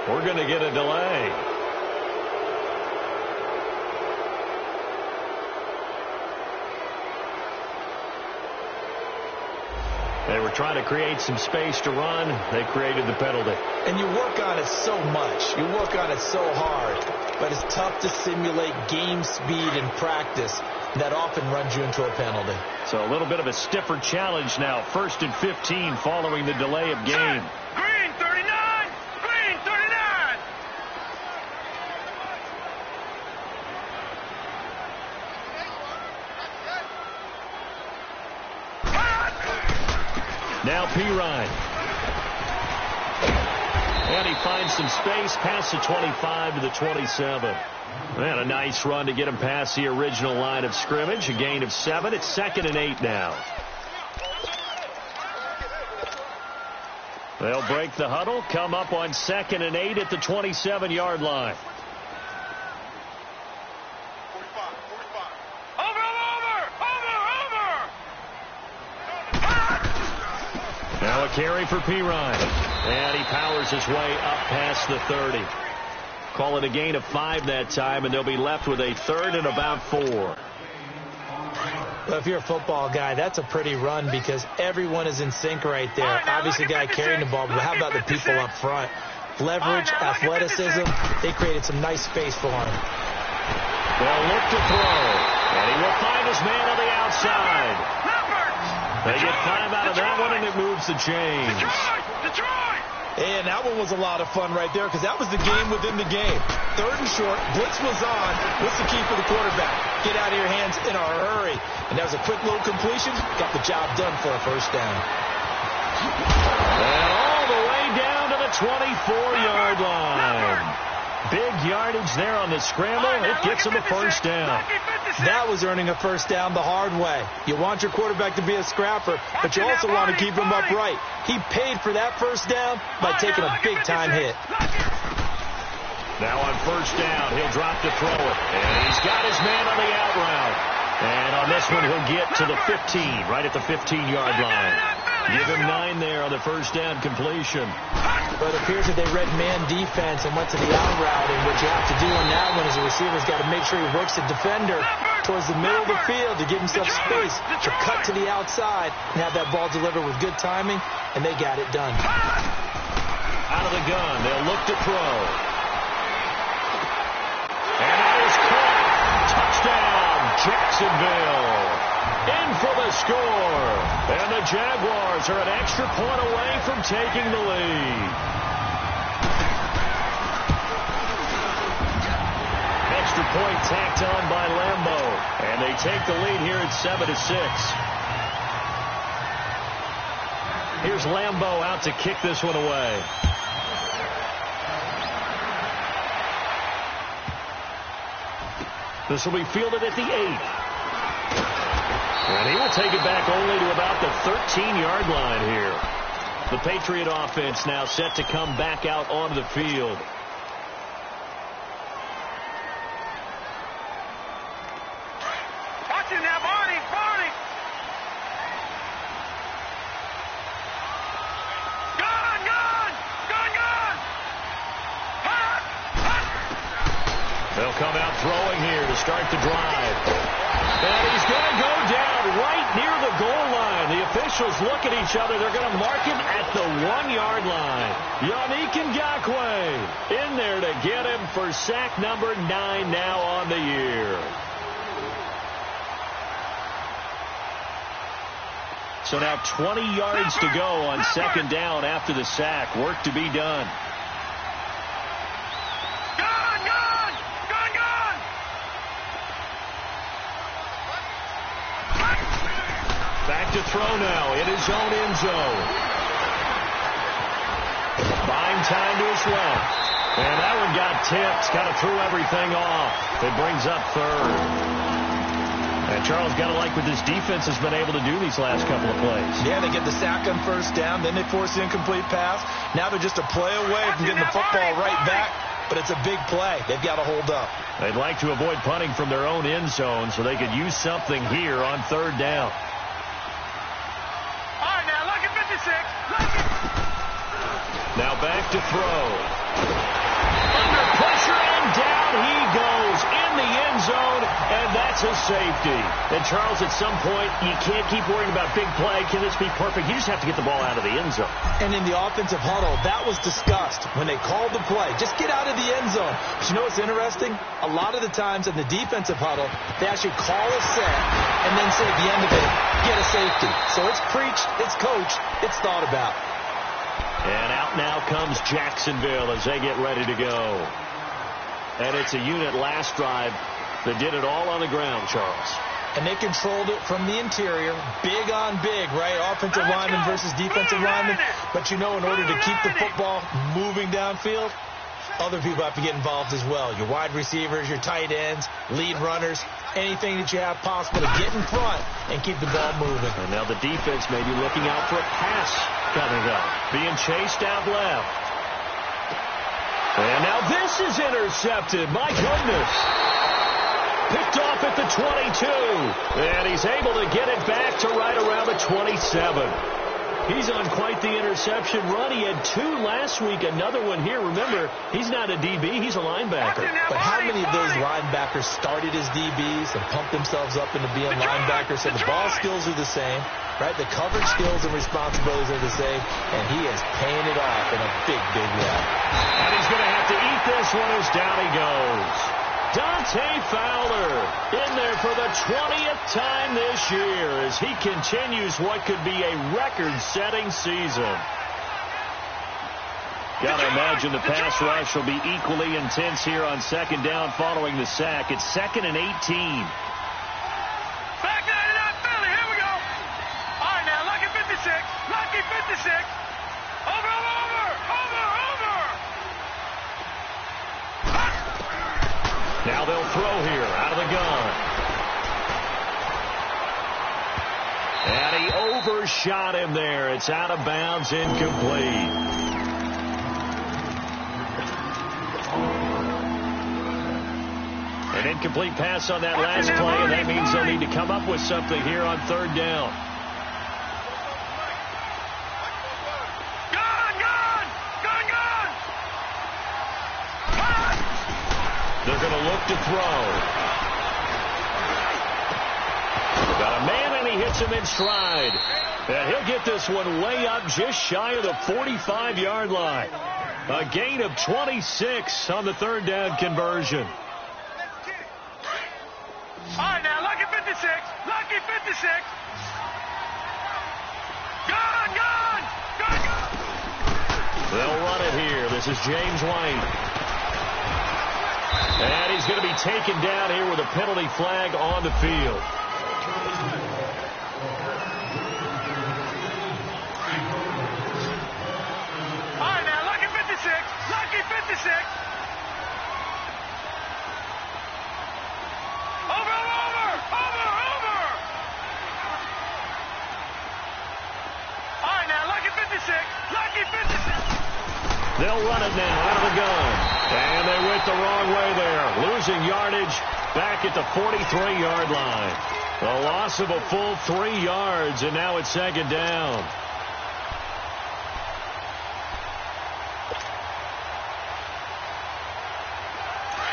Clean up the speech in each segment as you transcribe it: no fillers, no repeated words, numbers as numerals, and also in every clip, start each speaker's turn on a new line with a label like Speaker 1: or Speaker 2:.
Speaker 1: We're going to get a delay. They were trying to create some space to run. They created the penalty.
Speaker 2: And you work on it so much. You work on it so hard. But it's tough to simulate game speed in practice. That often runs you into a penalty.
Speaker 1: So a little bit of a stiffer challenge now. 1st and 15 following the delay of game.
Speaker 3: Green 39! Green 39!
Speaker 1: Now Pirine. And he finds some space past the 25 to the 27. And a nice run to get him past the original line of scrimmage. A gain of 7. It's 2nd and 8 now. They'll break the huddle, come up on 2nd and 8 at the 27-yard line. Now a carry for Pirine. And he powers his way up past the 30. Call it a gain of 5 that time, and they'll be left with a 3rd and about 4.
Speaker 2: Well, if you're a football guy, that's a pretty run because everyone is in sync right there. Obviously, the guy carrying the ball, but how about the people up front? Leverage, athleticism, they created some nice space for him.
Speaker 1: They'll look to throw, and he will find his man on the outside. They get 5 out of that one, and it moves the chains.
Speaker 2: And that one was a lot of fun right there because that was the game within the game. 3rd and short, blitz was on. What's the key for the quarterback? Get out of your hands in a hurry. And that was a quick little completion. Got the job done for a 1st down.
Speaker 1: And all the way down to the 24-yard line. Big yardage there on the scramble. It gets him a 1st down.
Speaker 2: That was earning a 1st down the hard way. You want your quarterback to be a scrapper, but you also want to keep him upright. He paid for that 1st down by taking a big-time hit.
Speaker 1: Now on 1st down, he'll drop to throw it. And he's got his man on the out route. And on this one, he'll get to the 15, right at the 15-yard line. Give him 9 there on the 1st down completion.
Speaker 2: But it appears that they read man defense and went to the out route. And what you have to do on that one is a receiver's got to make sure he works the defender towards the middle of the field to give himself space to cut to the outside and have that ball delivered with good timing, and they got it done.
Speaker 1: Out of the gun, they'll look to throw. And that is caught. Touchdown, Jacksonville. In for the score. And the Jaguars are an extra point away from taking the lead. Extra point tacked on by Lambo. And they take the lead here at 7-6. Here's Lambo out to kick this one away. This will be fielded at the 8. And he will take it back only to about the 13-yard line here. The Patriot offense now set to come back out onto the field.
Speaker 3: Watch it now, Barney, Barney. Gun, gun, gun, gun. Hot, hot.
Speaker 1: They'll come out throwing here to start the drive. And he's going to go down right near the goal line. The officials look at each other. They're going to mark him at the 1-yard line. Yannick Ngakoue in there to get him for sack number 9 now on the year. So now 20 yards to go on 2nd down after the sack. Work to be done. Back to throw now in his own end zone. Buying time to his left. And that one got tipped. Kind of threw everything off. It brings up 3rd. And Charles, got to like what this defense has been able to do these last couple of plays.
Speaker 2: Yeah, they get the sack on 1st down. Then they force the incomplete pass. Now they're just a play away from getting the football right back. But it's a big play. They've got to hold up.
Speaker 1: They'd like to avoid punting from their own end zone so they could use something here on 3rd down.
Speaker 3: All right, now look at 56.
Speaker 1: Now back back to throw. Under pressure, and down he goes in the end zone, and that's a safety. And, Charles, at some point, you can't keep worrying about big play. Can this be perfect? You just have to get the ball out of the end zone.
Speaker 2: And in the offensive huddle, that was discussed when they called the play. Just get out of the end zone. But you know what's interesting? A lot of the times in the defensive huddle, they actually call a set and then say at the end of it, get a safety. So it's preached, it's coached, it's thought about.
Speaker 1: And out now comes Jacksonville as they get ready to go. And it's a unit last drive that did it all on the ground, Charles.
Speaker 2: And they controlled it from the interior, big on big, right? Offensive lineman versus defensive lineman. But you know, in order to keep the football moving downfield, other people have to get involved as well. Your wide receivers, your tight ends, lead runners, anything that you have possible to get in front and keep the ball moving.
Speaker 1: And now the defense may be looking out for a pass coming up. Being chased out left. And now this is intercepted. My goodness. Picked off at the 22. And he's able to get it back to right around the 27. He's on quite the interception run. He had 2 last week, another one here. Remember, he's not a DB, he's a linebacker.
Speaker 2: But how many of those linebackers started as DBs and pumped themselves up into being linebackers? So the ball skills are the same, right? The coverage skills and responsibilities are the same, and he is paying it off in a big, big way.
Speaker 1: And he's going to have to eat this one as down he goes. Dante Fowler in there for the 20th time this year as he continues what could be a record-setting season. Got to imagine the pass rush will be equally intense here on second down following the sack. It's 2nd and 18.
Speaker 3: Back 99 Philly. Here we go. All right, now, lucky 56. Lucky 56. Over.
Speaker 1: Now they'll throw here out of the gun. And he overshot him there. It's out of bounds, incomplete. An incomplete pass on that last play, and that means they'll need to come up with something here on 3rd down. They're going to look to throw. Got a man, and he hits him in stride. And he'll get this one way up just shy of the 45-yard line. A gain of 26 on the 3rd down conversion.
Speaker 3: All right, now, lucky 56. Lucky 56. Gone.
Speaker 1: They'll run it here. This is James White. And he's going to be taken down here with a penalty flag on the field.
Speaker 3: All right, now, lucky 56. Lucky 56. Over. All right, now, lucky 56. Lucky 56.
Speaker 1: They'll run it now out of the gun. And they went the wrong way there. Losing yardage back at the 43-yard line. A loss of a full 3 yards, and now it's 2nd down.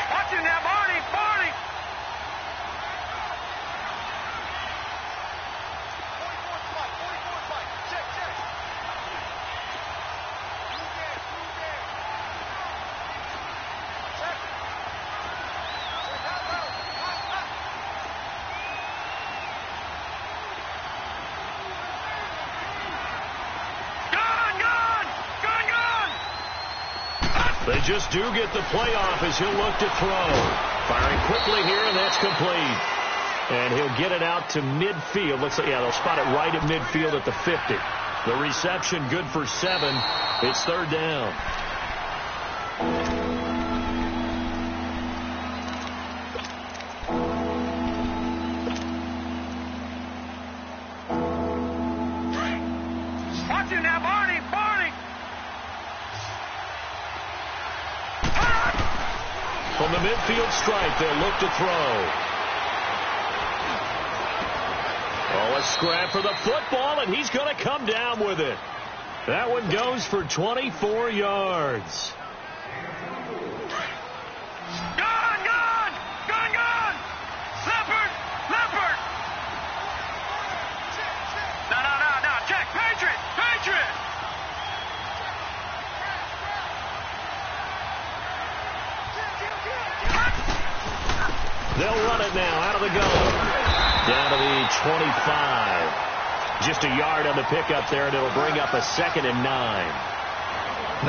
Speaker 3: Watch it now, Barney. 44 spike. Check.
Speaker 1: They just do get the playoff as he'll look to throw. Firing quickly here, and that's complete. And he'll get it out to midfield. Looks like, they'll spot it right at midfield at the 50. The reception good for 7. It's 3rd down.
Speaker 3: Watch it now, Barney.
Speaker 1: From the midfield stripe, they'll look to throw. Oh, a scrap for the football, and he's going to come down with it. That one goes for 24 yards.
Speaker 3: Gone! Leopard! No, check! Patriot!
Speaker 1: They'll run it now out of the gun. Down to the 25. Just a yard on the pickup there, and it'll bring up a 2nd and 9.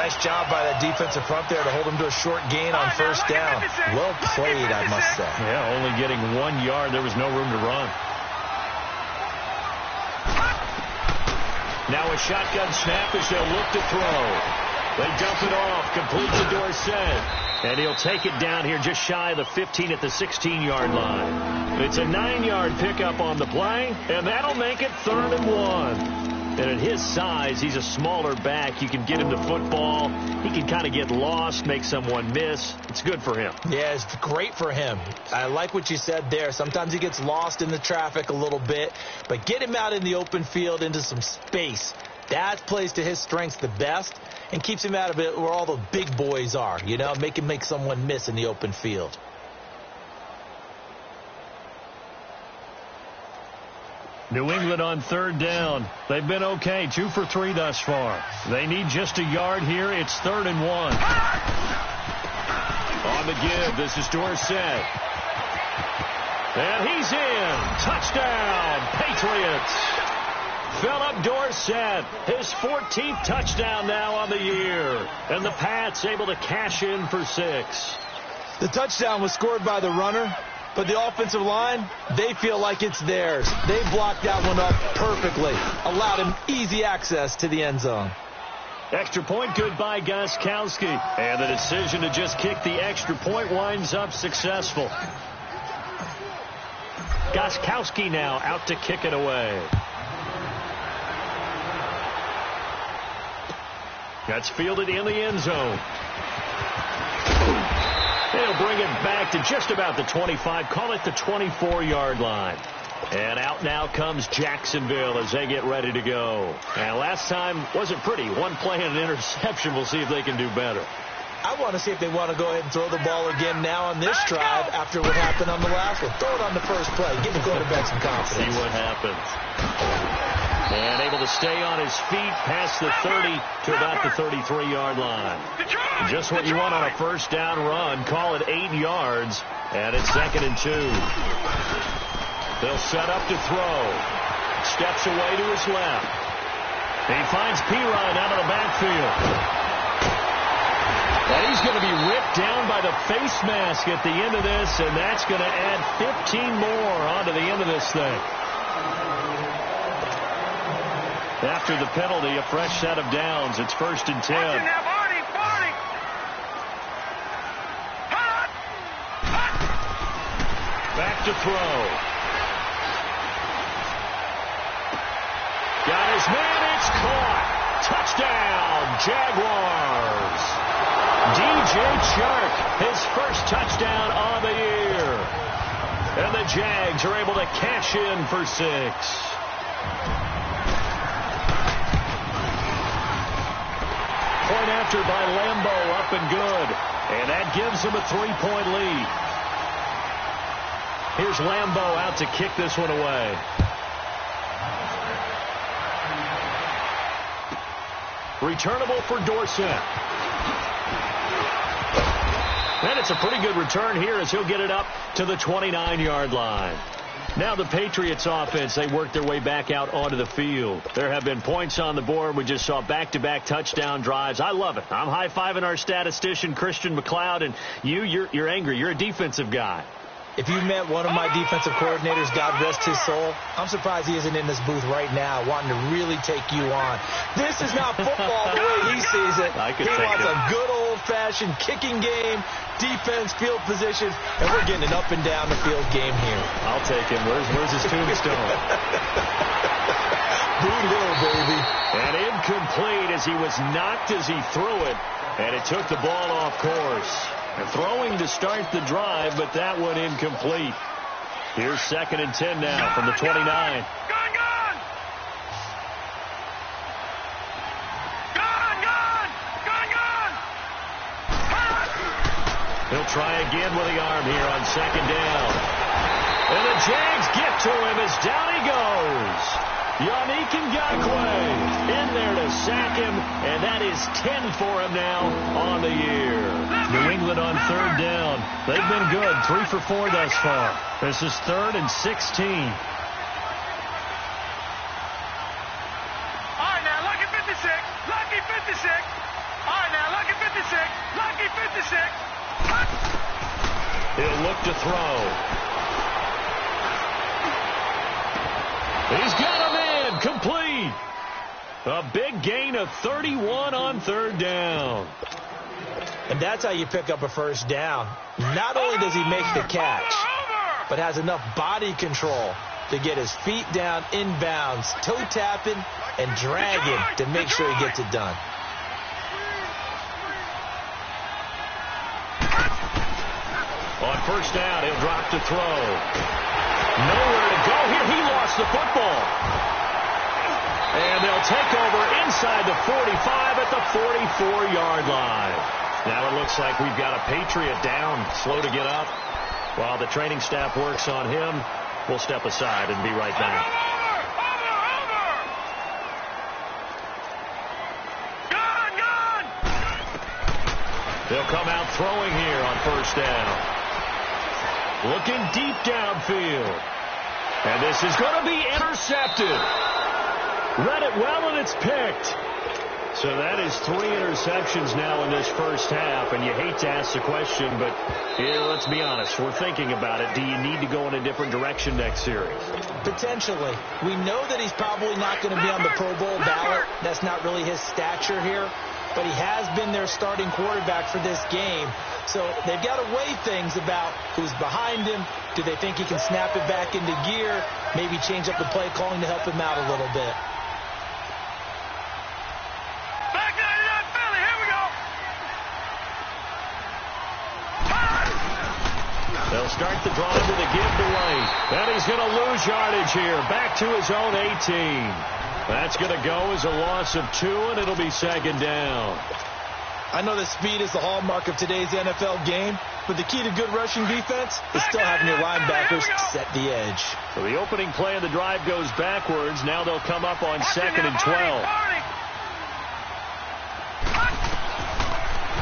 Speaker 2: Nice job by that defensive front there to hold him to a short gain on first down. Well played, I must say.
Speaker 1: Yeah, only getting 1 yard. There was no room to run. Now a shotgun snap as they'll look to throw. They dump it off, complete to Dorsett. And he'll take it down here just shy of the 15 at the 16-yard line. It's a 9-yard pickup on the play, and that'll make it 3rd and 1. And at his size, he's a smaller back. You can get him to football. He can kind of get lost, make someone miss. It's good for him.
Speaker 2: Yeah, it's great for him. I like what you said there. Sometimes he gets lost in the traffic a little bit, but get him out in the open field into some space. That plays to his strengths the best and keeps him out of it where all the big boys are, you know, make him make someone miss in the open field.
Speaker 1: New England on 3rd down. They've been okay, 2 for 3 thus far. They need just a yard here. It's 3rd and 1. On the give, this is Dorsett. And he's in. Touchdown, Patriots. Philip Dorsett, his 14th touchdown now on the year. And the Pats able to cash in for 6.
Speaker 2: The touchdown was scored by the runner, but the offensive line, they feel like it's theirs. They blocked that one up perfectly, allowed him easy access to the end zone.
Speaker 1: Extra point good by Gostkowski. And the decision to just kick the extra point winds up successful. Gostkowski now out to kick it away. That's fielded in the end zone. They'll bring it back to just about the 25. Call it the 24-yard line. And out now comes Jacksonville as they get ready to go. And last time wasn't pretty. One play and an interception. We'll see if they can do better.
Speaker 2: I want to see if they want to go ahead and throw the ball again now on this drive after what happened on the last one. Throw it on the first play. Give the quarterback some confidence.
Speaker 1: See what happens. And able to stay on his feet past the 30 to about the 33-yard line. Just what you want on a first down run. Call it 8 yards. And it's 2nd and 2. They'll set up to throw. Steps away to his left. He finds Perine out of the backfield. And he's going to be ripped down by the face mask at the end of this, and that's going to add 15 more onto the end of this thing. After the penalty, a fresh set of downs. It's 1st and 10. Back to throw. Got his man, it's caught. Touchdown, Jaguars. DJ Chark, his first touchdown on the year. And the Jags are able to cash in for 6. Point after by Lambeau, up and good. And that gives him a 3-point lead. Here's Lambeau out to kick this one away. Returnable for Dorsett. And it's a pretty good return here as he'll get it up to the 29-yard line. Now the Patriots offense, they work their way back out onto the field. There have been points on the board. We just saw back-to-back touchdown drives. I love it. I'm high-fiving our statistician, Christian McLeod, and you're angry. You're a defensive guy.
Speaker 2: If you met one of my defensive coordinators, God rest his soul, I'm surprised he isn't in this booth right now wanting to really take you on. This is not football the way he sees it. He wants a good old-fashioned kicking game, defense, field position, and we're getting an up-and-down the field game here.
Speaker 1: I'll take him. Where's his tombstone?
Speaker 2: Boot Hill, baby.
Speaker 1: And incomplete as he was knocked as he threw it, and it took the ball off course. And throwing to start the drive, but that one incomplete. Here's 2nd and 10 now from the 29. He'll try again with the arm here on second down. And the Jags get to him as down he goes. Yannick Ngakoue in there to sack him, and that is 10 for him now on the year. New England on third down. They've been good, 3 for 4 thus far. This is 3rd and 16.
Speaker 3: All right, now, lucky 56. Lucky 56. All right, now, lucky 56. Lucky 56.
Speaker 1: He'll look to throw. He's got him in. Complete. A big gain of 31 on third down.
Speaker 2: And that's how you pick up a first down. Not only does he make the catch, but has enough body control to get his feet down inbounds, toe tapping and dragging to make sure he gets it done.
Speaker 1: On first down, he'll drop to throw. Nowhere to go here. He lost the football. And they'll take over inside the 45 at the 44-yard line. Now it looks like we've got a Patriot down, slow to get up. While the training staff works on him, we'll step aside and be right back. They'll come out throwing here on first down. Looking deep downfield. And this is going to be intercepted. Read it well, and it's picked. So that is 3 interceptions now in this first half. And you hate to ask the question, but let's be honest. We're thinking about it. Do you need to go in a different direction next series?
Speaker 2: Potentially. We know that he's probably not going to be on the Pro Bowl ballot. That's not really his stature here. But he has been their starting quarterback for this game. So they've got to weigh things about who's behind him. Do they think he can snap it back into gear? Maybe change up the play calling to help him out a little bit.
Speaker 3: Back 99 Philly, here we go.
Speaker 1: They'll start the drive with a give to White. And he's going to lose yardage here. Back to his own 18. That's going to go as a loss of 2, and it'll be second down.
Speaker 2: I know that speed is the hallmark of today's NFL game, but the key to good rushing defense is still having your linebackers set the edge.
Speaker 1: So the opening play of the drive goes backwards. Now they'll come up on second and 12.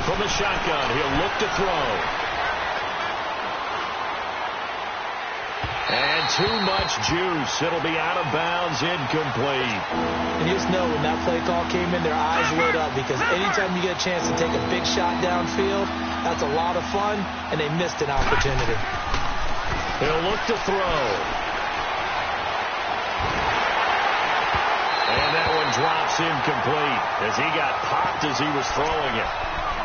Speaker 1: From the shotgun, he'll look to throw. And too much juice. It'll be out of bounds, incomplete.
Speaker 2: And you just know when that play call came in, their eyes lit up, because anytime you get a chance to take a big shot downfield, that's a lot of fun, and they missed an opportunity.
Speaker 1: He'll look to throw. And that one drops incomplete as he got popped as he was throwing it.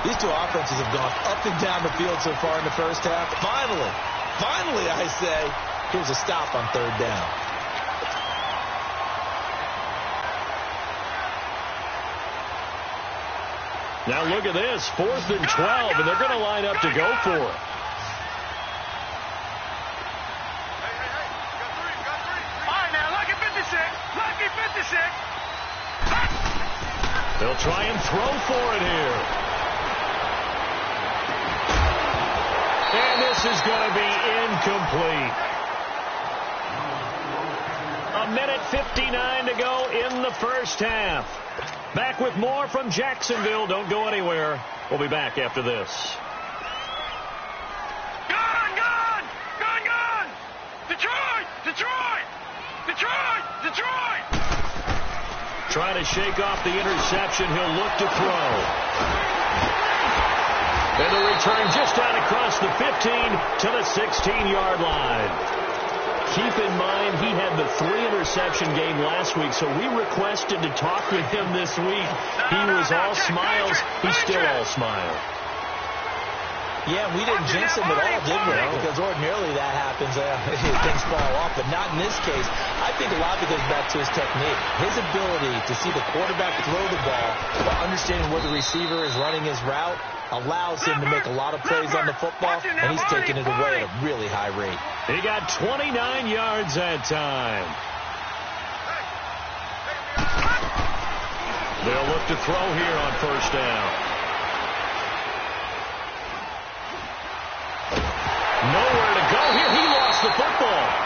Speaker 2: These two offenses have gone up and down the field so far in the first half. Finally, I say, here's a stop on third down.
Speaker 1: Now look at this, 4th and 12, and they're going to line up to go for it.
Speaker 3: All right, now, lucky 56. Lucky 56.
Speaker 1: They'll try and throw for it here. And this is going to be incomplete. A minute 59 to go in the first half. Back with more from Jacksonville. Don't go anywhere. We'll be back after this.
Speaker 3: Gone! Detroit!
Speaker 1: Trying to shake off the interception. He'll look to throw. And the return just out across the 15 to the 16-yard line. Keep in mind, he had the 3-interception game last week, so we requested to talk with him this week. He was all smiles. He's still all smile.
Speaker 2: Yeah, we didn't jinx him at all, did we? Because ordinarily that happens. Things fall off, but not in this case. I think a lot of it goes back to his technique. His ability to see the quarterback throw the ball while understanding where the receiver is running his route allows him to make a lot of plays on the football, and he's taking it away at a really high rate.
Speaker 1: He got 29 yards that time. They'll look to throw here on first down.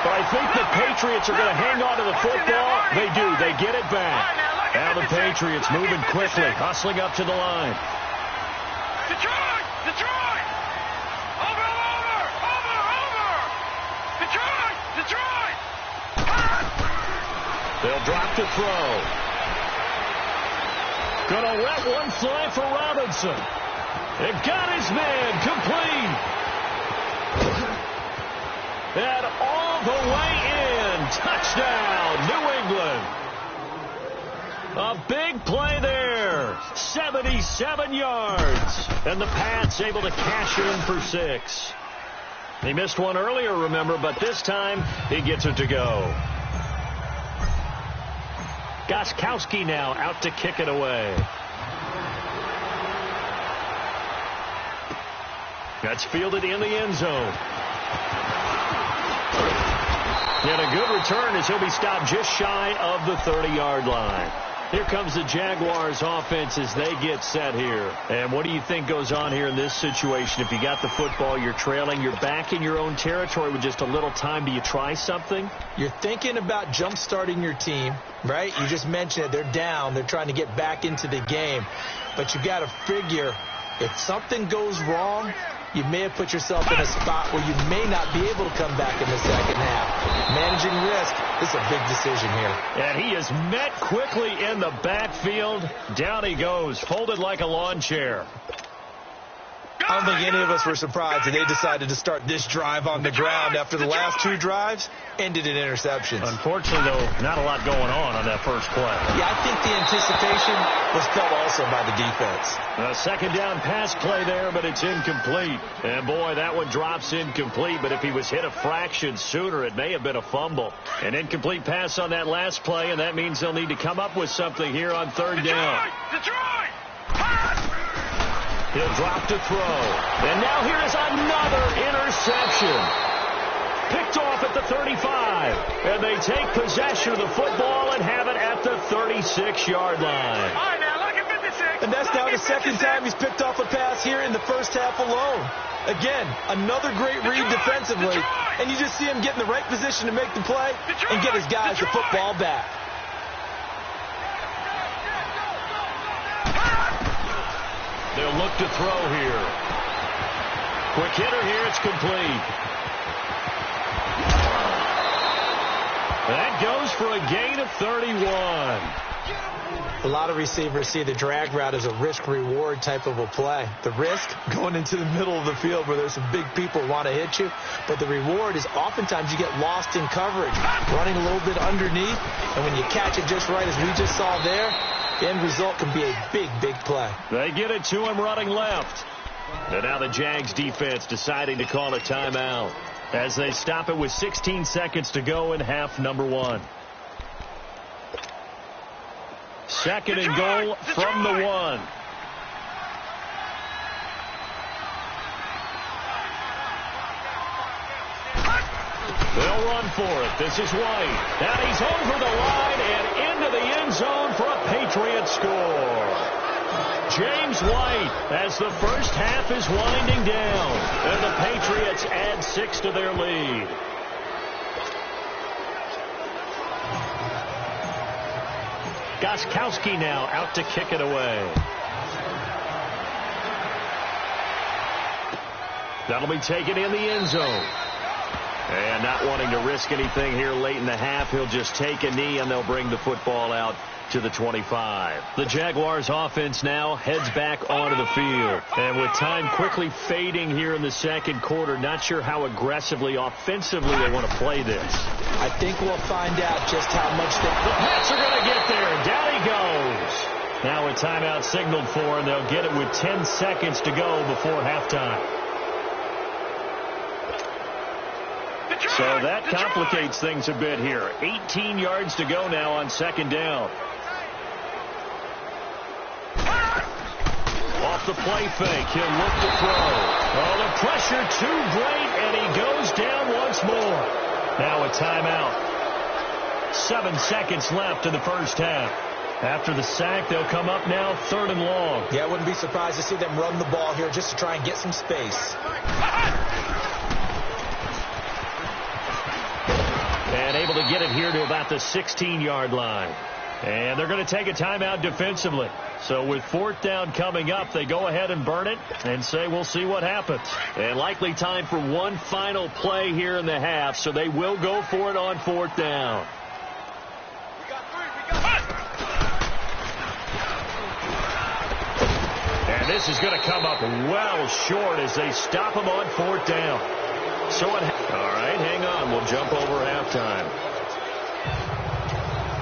Speaker 1: But I think the Patriots are going to hang on to the football. They do. They get it back. Now the Patriots moving quickly, hustling up to the line.
Speaker 3: Detroit! Detroit! Over! Detroit! Detroit!
Speaker 1: They'll drop to throw. Gonna let one fly for Robinson. It got his man complete. And all the way in. Touchdown, New England. A big play there. 77 yards. And the Pats able to cash it in for 6. He missed one earlier, remember, but this time he gets it to go. Gostkowski now out to kick it away. That's fielded in the end zone. And a good return as he'll be stopped just shy of the 30-yard line. Here comes the Jaguars offense as they get set here. And what do you think goes on here in this situation? If you got the football, you're trailing, you're back in your own territory with just a little time. Do you try something?
Speaker 2: You're thinking about jump-starting your team, right? You just mentioned it. They're down. They're trying to get back into the game. But you got to figure if something goes wrong, you may have put yourself in a spot where you may not be able to come back in the second half. Managing risk, this is a big decision here.
Speaker 1: And he is met quickly in the backfield. Down he goes, folded like a lawn chair.
Speaker 2: I don't think any of us were surprised that they decided to start this drive on the ground after the last 2 drives ended in interceptions.
Speaker 1: Unfortunately, though, not a lot going on that first play.
Speaker 2: Yeah, I think the anticipation was felt also by the defense.
Speaker 1: A second down pass play there, but it's incomplete. And, boy, that one drops incomplete, but if he was hit a fraction sooner, it may have been a fumble. An incomplete pass on that last play, and that means they'll need to come up with something here on third down.
Speaker 3: Detroit!
Speaker 1: He'll drop to throw. And now here is another interception. Picked off at the 35. And they take possession of the football and have it at the 36-yard line.
Speaker 3: All right, now, look at 56.
Speaker 2: And that's now the second time he's picked off a pass here in the first half alone. Again, another great read defensively. And you just see him get in the right position to make the play and get his guys the football back.
Speaker 1: They'll look to throw here. Quick hitter here. It's complete. That goes for a gain of 31.
Speaker 2: A lot of receivers see the drag route as a risk-reward type of a play. The risk, going into the middle of the field where there's some big people who want to hit you. But the reward is oftentimes you get lost in coverage, running a little bit underneath. And when you catch it just right, as we just saw there, the end result can be a big, big play.
Speaker 1: They get it to him running left. And now the Jags defense deciding to call a timeout as they stop it with 16 seconds to go in half number 1. Second and goal from the 1. They'll run for it. This is White. And he's over the line and into the end zone for a Patriot score. James White, as the first half is winding down. And the Patriots add 6 to their lead. Gostkowski now out to kick it away. That'll be taken in the end zone. And not wanting to risk anything here late in the half, he'll just take a knee and they'll bring the football out to the 25. The Jaguars offense now heads back onto the field. And with time quickly fading here in the second quarter, not sure how aggressively, offensively they want to play this.
Speaker 2: I think we'll find out just how much they...
Speaker 1: The Pats are going to get there. Down he goes. Now a timeout signaled for, and they'll get it with 10 seconds to go before halftime. So that complicates things a bit here. 18 yards to go now on second down. Off the play fake, he'll look to throw. Oh, the pressure too great, and he goes down once more. Now a timeout. 7 seconds left in the first half. After the sack, they'll come up now third and long.
Speaker 2: Yeah, I wouldn't be surprised to see them run the ball here just to try and get some space.
Speaker 1: And able to get it here to about the 16-yard line. And they're going to take a timeout defensively. So with 4th down coming up, they go ahead and burn it and say we'll see what happens. And likely time for one final play here in the half, so they will go for it on 4th down. And this is going to come up well short as they stop them on 4th down. So all right, hang on. We'll jump over halftime.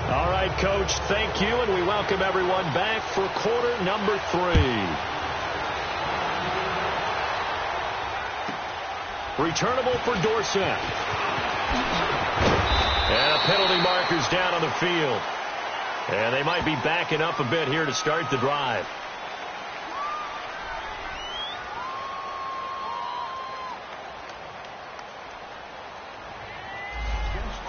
Speaker 1: All right, Coach, thank you, and we welcome everyone back for quarter number 3. Returnable for Dorsett. And a penalty marker's down on the field. And they might be backing up a bit here to start the drive.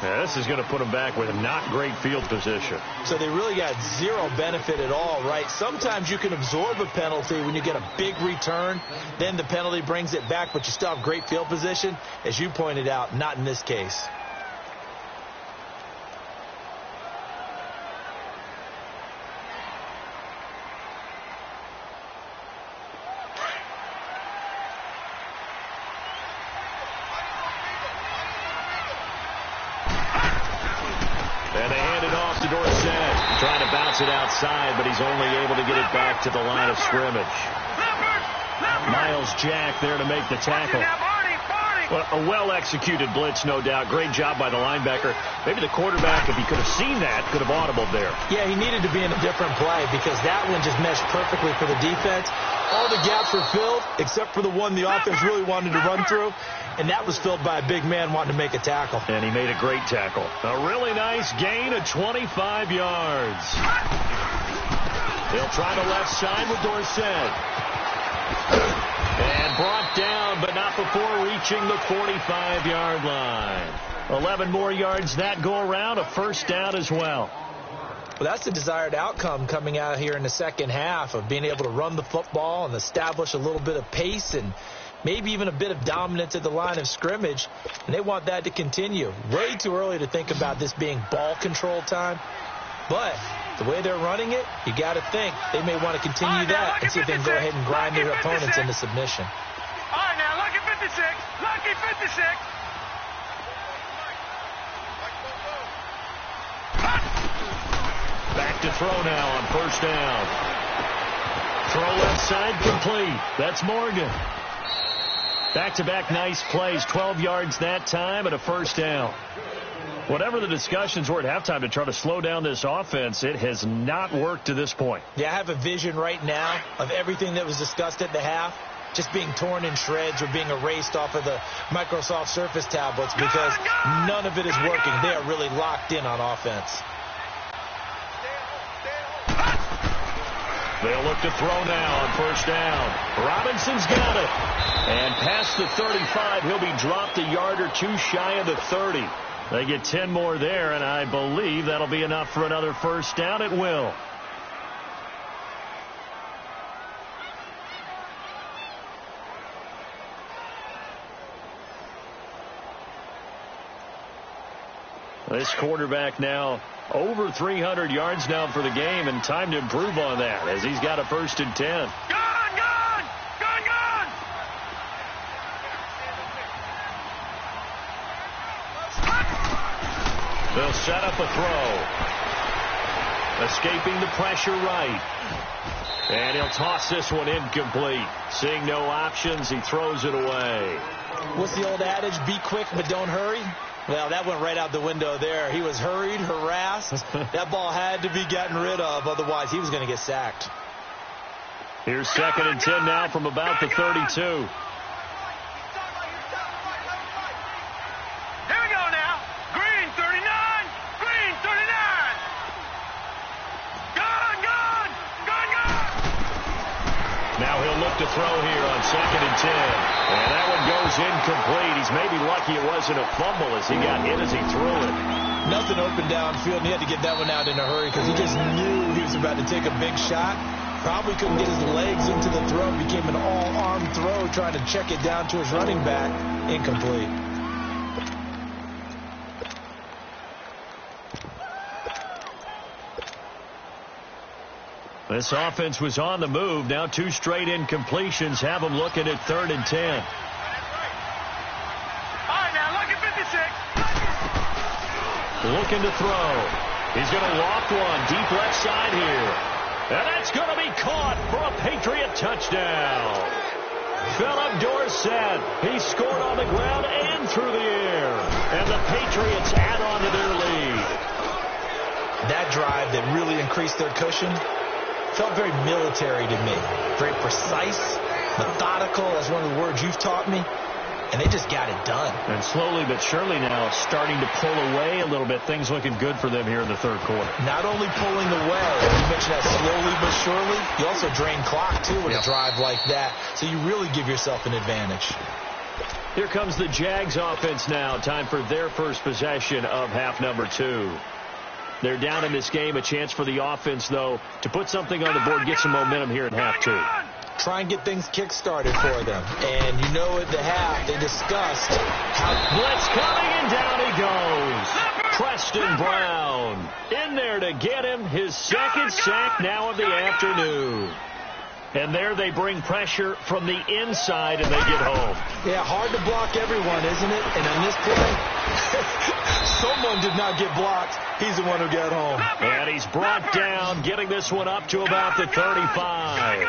Speaker 1: Yeah, this is going to put them back with a not great field position.
Speaker 2: So they really got zero benefit at all, right? Sometimes you can absorb a penalty when you get a big return. Then the penalty brings it back, but you still have great field position. As you pointed out, not in this case.
Speaker 1: It outside, but he's only able to get it back to the line of scrimmage. Miles Jack there to make the tackle. Well, a well-executed blitz, no doubt. Great job by the linebacker. Maybe the quarterback, if he could have seen that, could have audibled there.
Speaker 2: Yeah, he needed to be in a different play because that one just meshed perfectly for the defense. All the gaps were filled except for the one the offense really wanted to run through, and that was filled by a big man wanting to make a tackle.
Speaker 1: And he made a great tackle. A really nice gain of 25 yards. They'll try the left side with Dorsett. And brought down, but not before reaching the 45-yard line. 11 more yards that go around, a first down as well.
Speaker 2: Well, that's the desired outcome coming out here in the second half of being able to run the football and establish a little bit of pace and maybe even a bit of dominance at the line of scrimmage. And they want that to continue. Way too early to think about this being ball control time. But the way they're running it, you got to think they may want to continue that and see if they can go ahead and grind their opponents into submission.
Speaker 3: All right, now, lucky 56. Lucky 56.
Speaker 1: Back to throw now on first down. Throw left side complete. That's Morgan. Back-to-back nice plays. 12 yards that time and a first down. Whatever the discussions were at halftime to try to slow down this offense, it has not worked to this point.
Speaker 2: Yeah, I have a vision right now of everything that was discussed at the half just being torn in shreds or being erased off of the Microsoft Surface tablets because none of it is working. They are really locked in on offense.
Speaker 1: They'll look to throw now on first down. Robinson's got it. And past the 35, he'll be dropped a yard or two shy of the 30. They get 10 more there, and I believe that'll be enough for another first down. It will. This quarterback now over 300 yards now for the game, and time to improve on that as he's got a 1st and 10. They'll set up a throw. Escaping the pressure right. And he'll toss this one incomplete. Seeing no options, he throws it away.
Speaker 2: What's the old adage? Be quick, but don't hurry. Well, that went right out the window there. He was hurried, harassed. That ball had to be gotten rid of. Otherwise, he was going to get sacked.
Speaker 1: Here's 2nd and 10 now from about the 32. To throw here on 2nd and 10. And that one goes incomplete. He's maybe lucky it wasn't a fumble as he got hit as he threw it.
Speaker 2: Nothing open downfield, and he had to get that one out in a hurry because he just knew he was about to take a big shot. Probably couldn't get his legs into the throw. Became an all-arm throw trying to check it down to his running back. Incomplete.
Speaker 1: This offense was on the move. Now 2 straight incompletions have them looking at 3rd and 10.
Speaker 3: All right, now, lucky 56.
Speaker 1: Looking to throw. He's going to loft one deep left side here. And that's going to be caught for a Patriot touchdown. Philip Dorsett. He scored on the ground and through the air. And the Patriots add on to their lead.
Speaker 2: That drive that really increased their cushion felt very military to me. Very precise, methodical. That's one of the words you've taught me. And they just got it done.
Speaker 1: And slowly but surely now starting to pull away a little bit. Things looking good for them here in the 3rd quarter.
Speaker 2: Not only pulling away, you mentioned that slowly but surely, you also drain clock, too, with a drive like that. So you really give yourself an advantage.
Speaker 1: Here comes the Jags offense now. Time for their first possession of half number 2. They're down in this game. A chance for the offense, though, to put something on the board, get some momentum here in half 2.
Speaker 2: Try and get things kick-started for them. And you know at the half, they discussed how...
Speaker 1: Blitz coming, and down he goes. Preston Brown in there to get him his 2nd sack now of the afternoon. And there they bring pressure from the inside, and they get home.
Speaker 2: Yeah, hard to block everyone, isn't it? And on this play, someone did not get blocked. He's the one who got home.
Speaker 1: And he's brought down, getting this one up to about the 35.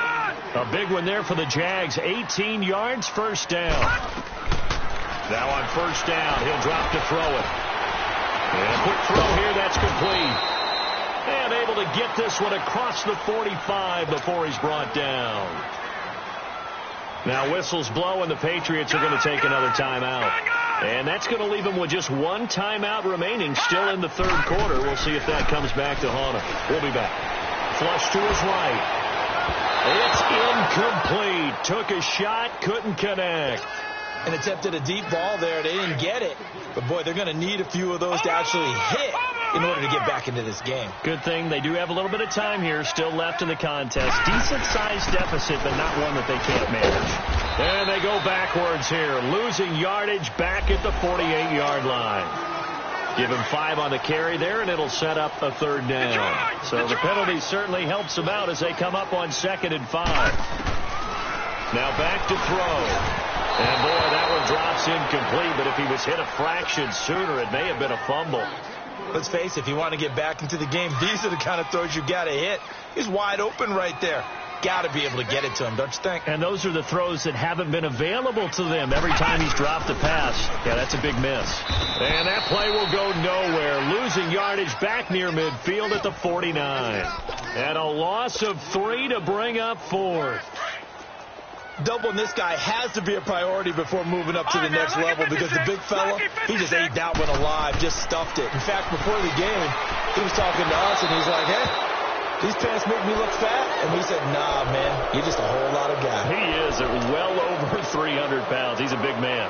Speaker 1: A big one there for the Jags. 18 yards, first down. Now on first down, he'll drop to throw it. And a quick throw here, that's complete. And able to get this one across the 45 before he's brought down. Now whistles blow, and the Patriots are going to take another timeout. And that's going to leave them with just 1 timeout remaining still in the 3rd quarter. We'll see if that comes back to haunt them. We'll be back. Flush to his right. It's incomplete. Took a shot, couldn't connect.
Speaker 2: And attempted a deep ball there. They didn't get it. But, boy, they're going to need a few of those to actually hit in order to get back into this game.
Speaker 1: Good thing they do have a little bit of time here still left in the contest. Decent-sized deficit, but not one that they can't manage. And they go backwards here, losing yardage back at the 48-yard line. Give him 5 on the carry there, and it'll set up a 3rd down. So the penalty certainly helps them out as they come up on 2nd and 5. Now back to throw. And, boy, that one drops incomplete, but if he was hit a fraction sooner, it may have been a fumble.
Speaker 2: Let's face it, if you want to get back into the game, these are the kind of throws you got to hit. He's wide open right there. Got to be able to get it to him, don't you think?
Speaker 1: And those are the throws that haven't been available to them every time he's dropped a pass. Yeah, that's a big miss. And that play will go nowhere. Losing yardage back near midfield at the 49. And a loss of 3 to bring up 4th.
Speaker 2: Doubling this guy has to be a priority before moving up to the next level because the big fella, he just ate that one alive, just stuffed it. In fact, before the game, he was talking to us, and he's like, hey, these pants make me look fat? And we said, nah, man, you're just a whole lot of guy.
Speaker 1: He is at well over 300 pounds. He's a big man.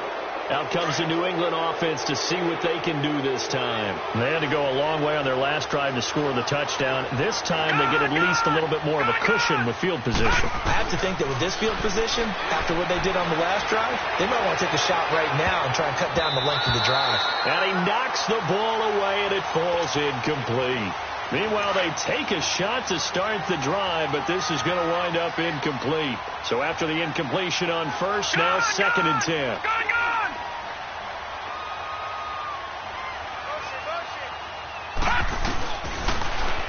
Speaker 1: Out comes the New England offense to see what they can do this time. They had to go a long way on their last drive to score the touchdown. This time they get at least a little bit more of a cushion with field position.
Speaker 2: I have to think that with this field position, after what they did on the last drive, they might want to take a shot right now and try and cut down the length of the drive.
Speaker 1: And he knocks the ball away, and it falls incomplete. Meanwhile, they take a shot to start the drive, but this is going to wind up incomplete. So after the incompletion on first, now 2nd and 10.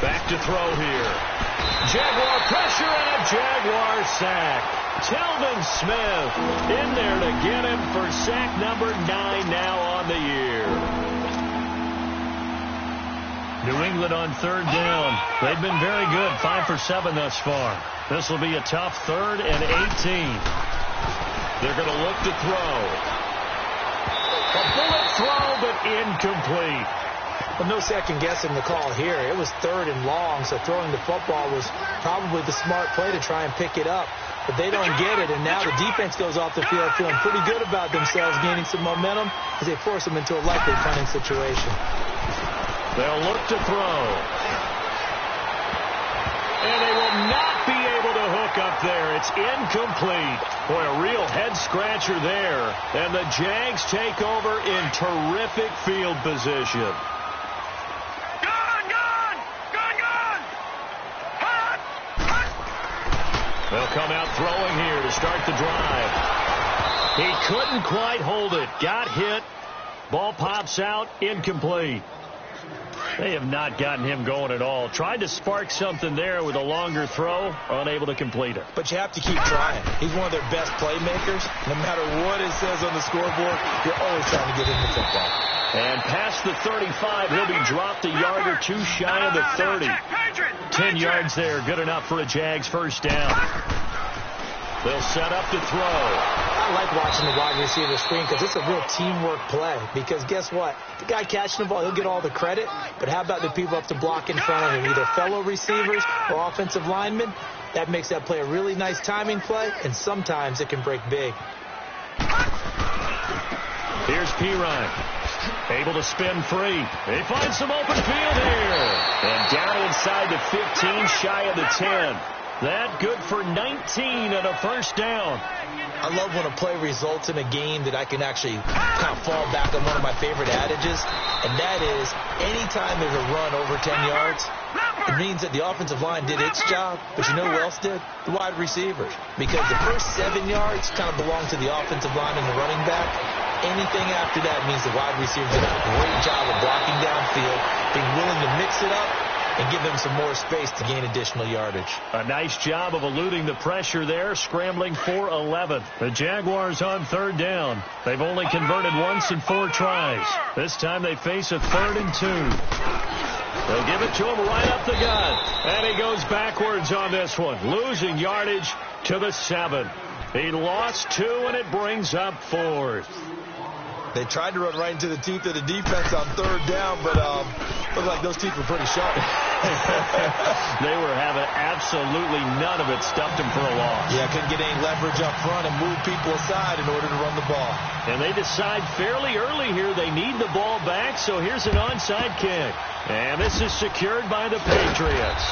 Speaker 1: Back to throw here. Jaguar pressure and a Jaguar sack. Telvin Smith in there to get him for sack number 9 now on the year. New England on 3rd down. They've been very good, 5 for 7 thus far. This will be a tough 3rd and 18. They're going to look to throw. A bullet throw, but incomplete.
Speaker 2: Well, no second guessing the call here. It was 3rd and long, so throwing the football was probably the smart play to try and pick it up. But they don't get it, and now the defense goes off the field feeling pretty good about themselves, gaining some momentum as they force them into a likely punting situation.
Speaker 1: They'll look to throw. And they will not be able to hook up there. It's incomplete. Boy, a real head-scratcher there. And the Jags take over in terrific field position. to start the drive. He couldn't quite hold it. Got hit. Ball pops out. Incomplete. They have not gotten him going at all. Tried to spark something there with a longer throw. Unable to complete it.
Speaker 2: But you have to keep trying. He's one of their best playmakers. No matter what it says on the scoreboard, you're always trying to get him the football.
Speaker 1: And past the 35, he'll be dropped a yard or two shy of the 30. 10 yards there, good enough for a Jags first down. They'll set up to throw.
Speaker 2: I like watching the wide receiver screen because it's a real teamwork play. Because guess what? The guy catching the ball, he'll get all the credit. But how about the people up to block in front of him, either fellow receivers or offensive linemen? That makes that play a really nice timing play, and sometimes it can break big.
Speaker 1: Here's Pirine. Able to spin free. They find some open field here. And down inside the 15, shy of the 10. That good for 19 and a first down.
Speaker 2: I love when a play results in a game that I can actually kind of fall back on one of my favorite adages, and that is anytime there's a run over 10 yards, it means that the offensive line did its job, but you know who else did? The wide receivers. Because the first 7 yards kind of belong to the offensive line and the running back. Anything after that means the wide receivers did a great job of blocking downfield, being willing to mix it up, and give them some more space to gain additional yardage.
Speaker 1: A nice job of eluding the pressure there, scrambling for 11. The Jaguars on third down. They've only converted once in 4 tries. This time they face a 3rd and 2. They'll give it to him right up the gut. And he goes backwards on this one, losing yardage to the 7. He lost 2, and it brings up 4th.
Speaker 2: They tried to run right into the teeth of the defense on third down, but looked like those teeth were pretty sharp.
Speaker 1: They were having absolutely none of it. Stuffed him for a loss.
Speaker 2: Yeah, couldn't get any leverage up front and move people aside in order to run the ball.
Speaker 1: And they decide fairly early here they need the ball back, so here's an onside kick. And this is secured by the Patriots.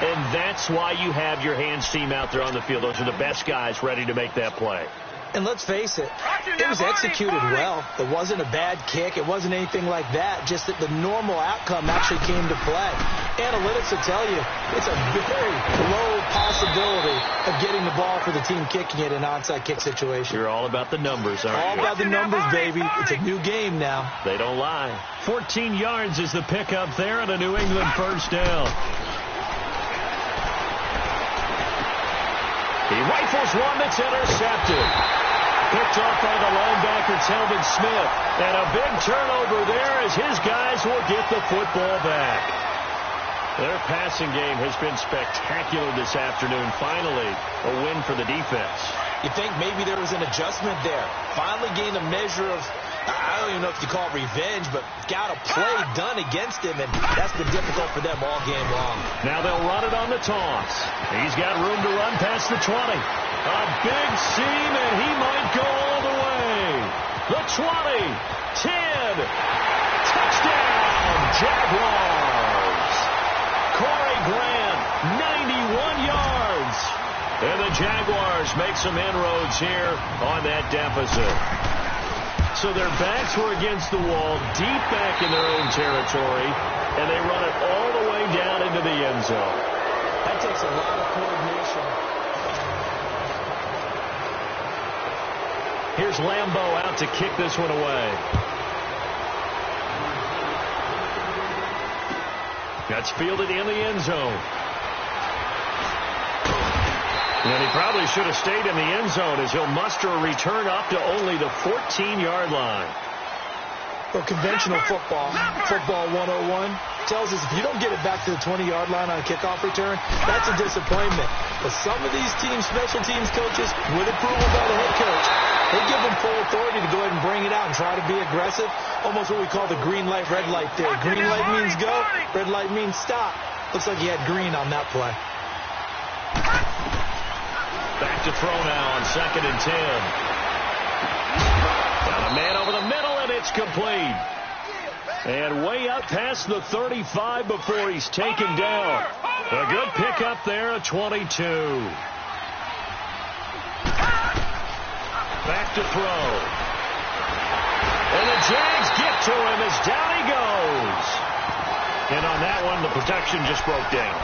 Speaker 1: And that's why you have your hands team out there on the field. Those are the best guys ready to make that play.
Speaker 2: And let's face it, it was executed well. It wasn't a bad kick. It wasn't anything like that. Just that the normal outcome actually came to play. Analytics will tell you it's a very low possibility of getting the ball for the team kicking it in an onside kick situation.
Speaker 1: You're all about the numbers, aren't you?
Speaker 2: All about the numbers, baby. It's a new game now.
Speaker 1: They don't lie. 14 yards is the pickup there on a New England first down. He rifles one that's intercepted. Picked off by the linebacker, Telvin Smith. And a big turnover there as his guys will get the football back. Their passing game has been spectacular this afternoon. Finally, a win for the defense.
Speaker 2: You think maybe there was an adjustment there. Finally gained a measure of, I don't even know if you call it revenge, but got a play done against him, and that's been difficult for them all game long.
Speaker 1: Now they'll run it on the toss. He's got room to run past the 20. A big seam, and he might go all the way. The 20, 10, touchdown, Jaguars. Corey Grant, 91 yards. And the Jaguars make some inroads here on that deficit. So their backs were against the wall, deep back in their own territory, and they run it all the way down into the end zone.
Speaker 2: That takes a lot of coordination.
Speaker 1: Here's Lambo out to kick this one away. That's fielded in the end zone. And he probably should have stayed in the end zone as he'll muster a return up to only the 14-yard line.
Speaker 2: Well, conventional football 101, tells us if you don't get it back to the 20-yard line on a kickoff return, that's a disappointment. But some of these teams, special teams coaches, with approval by the head coach, they give them full authority to go ahead and bring it out and try to be aggressive. Almost what we call the green light, red light theory. Green light means go, red light means stop. Looks like he had green on that play.
Speaker 1: Back to throw now on 2nd and 10. Got a man over the middle, and it's complete. And way up past the 35 before he's taken down. A good pickup there at 22. Back to throw. And the Jags get to him as down he goes. And on that one, the protection just broke down.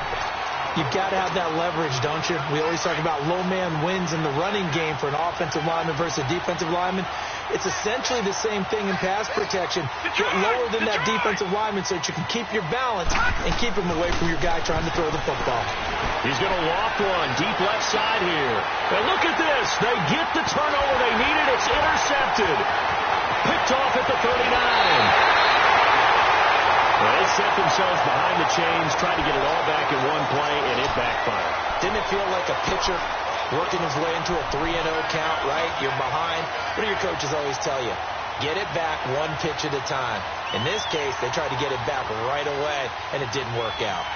Speaker 2: You've got to have that leverage, don't you? We always talk about low man wins in the running game for an offensive lineman versus a defensive lineman. It's essentially the same thing in pass protection. Get lower than that defensive lineman so that you can keep your balance and keep him away from your guy trying to throw the football.
Speaker 1: He's going to loft one deep left side here. And look at this. They get the turnover they needed. It's intercepted. Picked off at the 39. Well, they set themselves behind the chains, tried to get it all back in one play, and it backfired.
Speaker 2: Didn't it feel like a pitcher working his way into a 3-0 count, right? You're behind. What do your coaches always tell you? Get it back one pitch at a time. In this case, they tried to get it back right away, and it didn't work out.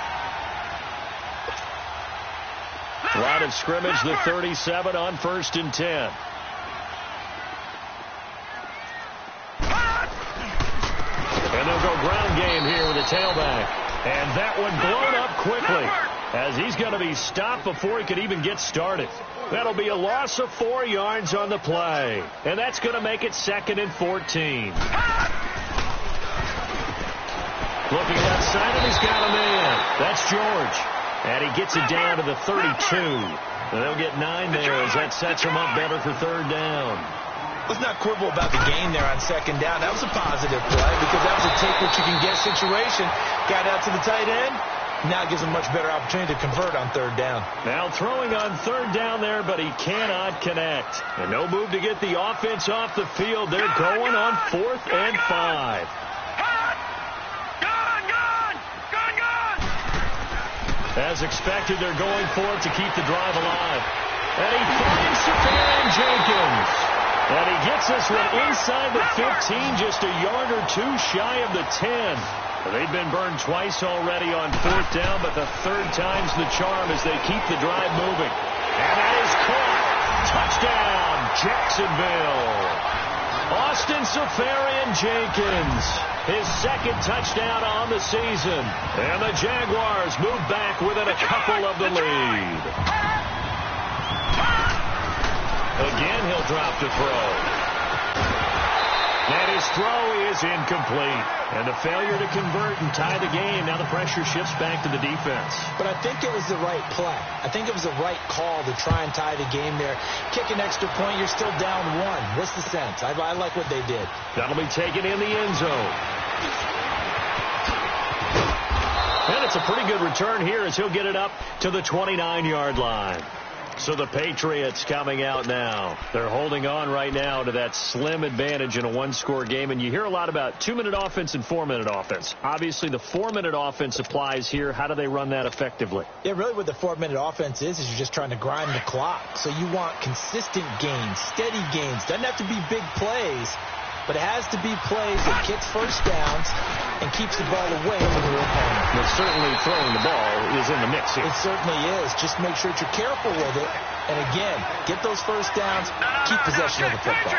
Speaker 1: Line of scrimmage, the 37 on 1st and 10. And they'll go ground game here with a tailback. And that one blown up quickly as he's going to be stopped before he could even get started. That'll be a loss of 4 yards on the play. And that's going to make it 2nd and 14. Looking left side, and he's got a man. That's George. And he gets it down to the 32. And they'll get 9 there as that sets him up better for 3rd down.
Speaker 2: Let's not quibble about the gain there on 2nd down. That was a positive play because that was a take-what-you-can-get situation. Got out to the tight end. Now it gives him a much better opportunity to convert on 3rd down.
Speaker 1: Now throwing on 3rd down there, but he cannot connect. And no move to get the offense off the field. They're going on 4th and 5. As expected, they're going for it to keep the drive alive. And he finds Safarian Jenkins. And he gets this one inside the 15, just a yard or 2 shy of the 10. They've been burned twice already on 4th down, but the 3rd time's the charm as they keep the drive moving. And that is caught. Touchdown, Jacksonville. Austin Safarian Jenkins, his 2nd touchdown on the season. And the Jaguars move back within a couple of the lead. Again, he'll drop to throw. And his throw is incomplete. And a failure to convert and tie the game. Now the pressure shifts back to the defense.
Speaker 2: But I think it was the right play. I think it was the right call to try and tie the game there. Kick an extra point, you're still down 1. What's the sense? I like what they did.
Speaker 1: That'll be taken in the end zone. And it's a pretty good return here as he'll get it up to the 29-yard line. So the Patriots coming out now. They're holding on right now to that slim advantage in a 1-score game. And you hear a lot about 2-minute offense and 4-minute offense. Obviously, the 4-minute offense applies here. How do they run that effectively?
Speaker 2: Yeah, really what the 4-minute offense is you're just trying to grind the clock. So you want consistent gains, steady gains. Doesn't have to be big plays, but it has to be plays that gets first downs and keeps the ball away from your opponent.
Speaker 1: But certainly throwing the ball is in the mix here.
Speaker 2: It certainly is. Just make sure that you're careful with it. And again, get those first downs, keep possession of the football.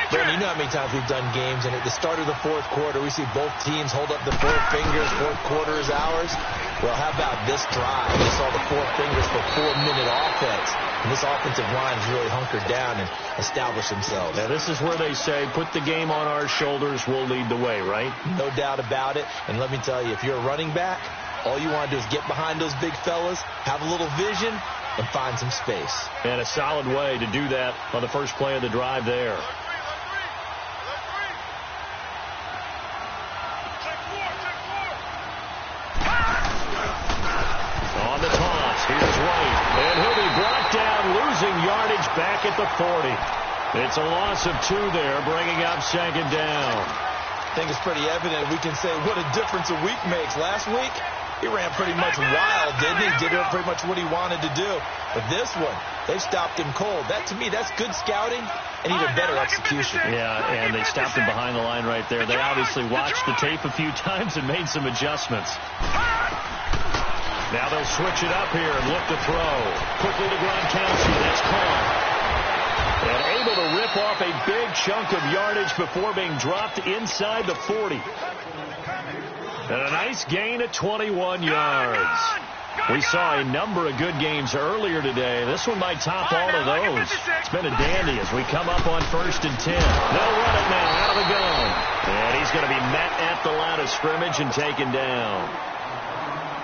Speaker 2: Brandon, you know how many times we've done games, and at the start of the 4th quarter, we see both teams hold up the 4 fingers, 4th quarter is ours. Well, how about this drive? We saw the 4 fingers for 4-minute offense. And this offensive line has really hunkered down and established themselves.
Speaker 1: Now, this is where they say, put the game on our shoulders, we'll lead the way, right?
Speaker 2: No doubt about it. And let me tell you, if you're a running back, all you want to do is get behind those big fellas, have a little vision, and find some space.
Speaker 1: And a solid way to do that on the first play of the drive there. On the toss, here's White. And he'll be brought down, losing yardage back at the 40. It's a loss of 2 there, bringing up 2nd down.
Speaker 2: I think it's pretty evident we can say what a difference a week makes. Last week, he ran pretty much wild, didn't he? Did pretty much what he wanted to do. But this one, they stopped him cold. That, to me, that's good scouting and even better execution.
Speaker 1: Yeah, and they stopped him behind the line right there. They obviously watched the tape a few times and made some adjustments. Now they'll switch it up here and look to throw. Quickly to Gronkowski. That's caught. And able to rip off a big chunk of yardage before being dropped inside the 40. And a nice gain at 21 yards. We saw a number of good games earlier today. This one might top all of those. It's been a dandy as we come up on 1st and 10. They'll run it now out of the gun. And he's going to be met at the line of scrimmage and taken down.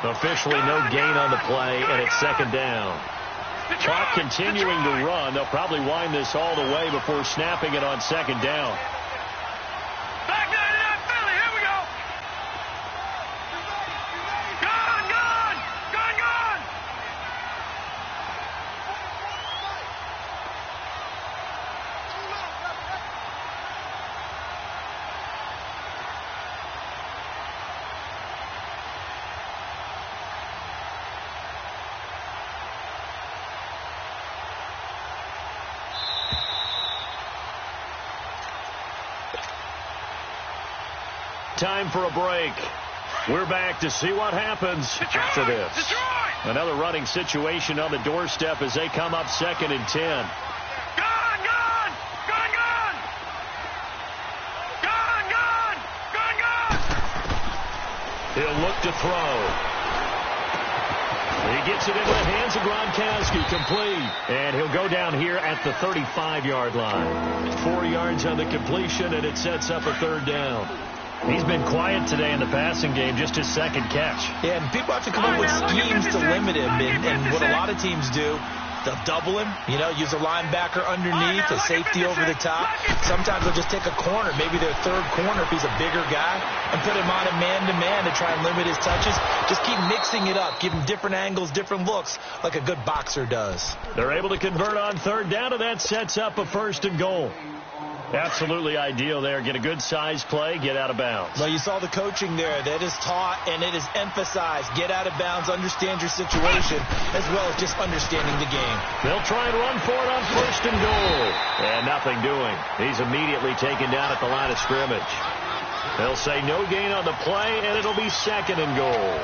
Speaker 1: Officially no gain on the play, and it's second down. Clock continuing to run. They'll probably wind this all the way before snapping it on second down.
Speaker 3: Back 99 Philly, here we go. Gone, gone, gone, gone.
Speaker 1: Time for a break. We're back to see what happens after this.
Speaker 3: Detroit!
Speaker 1: Another running situation on the doorstep as they come up 2nd and 10.
Speaker 3: Gone, gone, gone, gone. Gone, gone, gone, gone.
Speaker 1: He'll look to throw. He gets it into the hands of Gronkowski, complete. And he'll go down here at the 35-yard line. 4 yards on the completion, and it sets up a third down. He's been quiet today in the passing game, just his second catch.
Speaker 2: Yeah, and people have to come up with schemes to limit him. And what a lot of teams do, they'll double him, use a linebacker underneath, a safety over the top. Sometimes they'll just take a corner, maybe their third corner if he's a bigger guy, and put him on a man-to-man to try and limit his touches. Just keep mixing it up, give him different angles, different looks, like a good boxer does.
Speaker 1: They're able to convert on third down, and that sets up a 1st and goal. Absolutely ideal there. Get a good size play, get out of bounds.
Speaker 2: Well, you saw the coaching there. That is taught and it is emphasized. Get out of bounds, understand your situation, as well as just understanding the game.
Speaker 1: They'll try and run for it on 1st and goal. And nothing doing. He's immediately taken down at the line of scrimmage. They'll say no gain on the play, and it'll be 2nd and goal.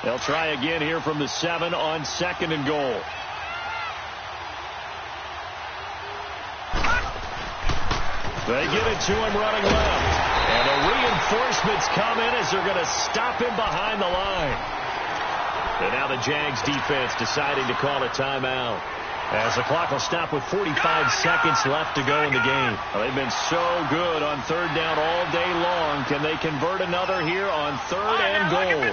Speaker 1: They'll try again here from the 7 on 2nd and goal. They get it to him running left. And the reinforcements come in as they're going to stop him behind the line. And now the Jags defense deciding to call a timeout, as the clock will stop with 45 seconds left to go in the game. Well, they've been so good on third down all day long. Can they convert another here on 3rd and goal?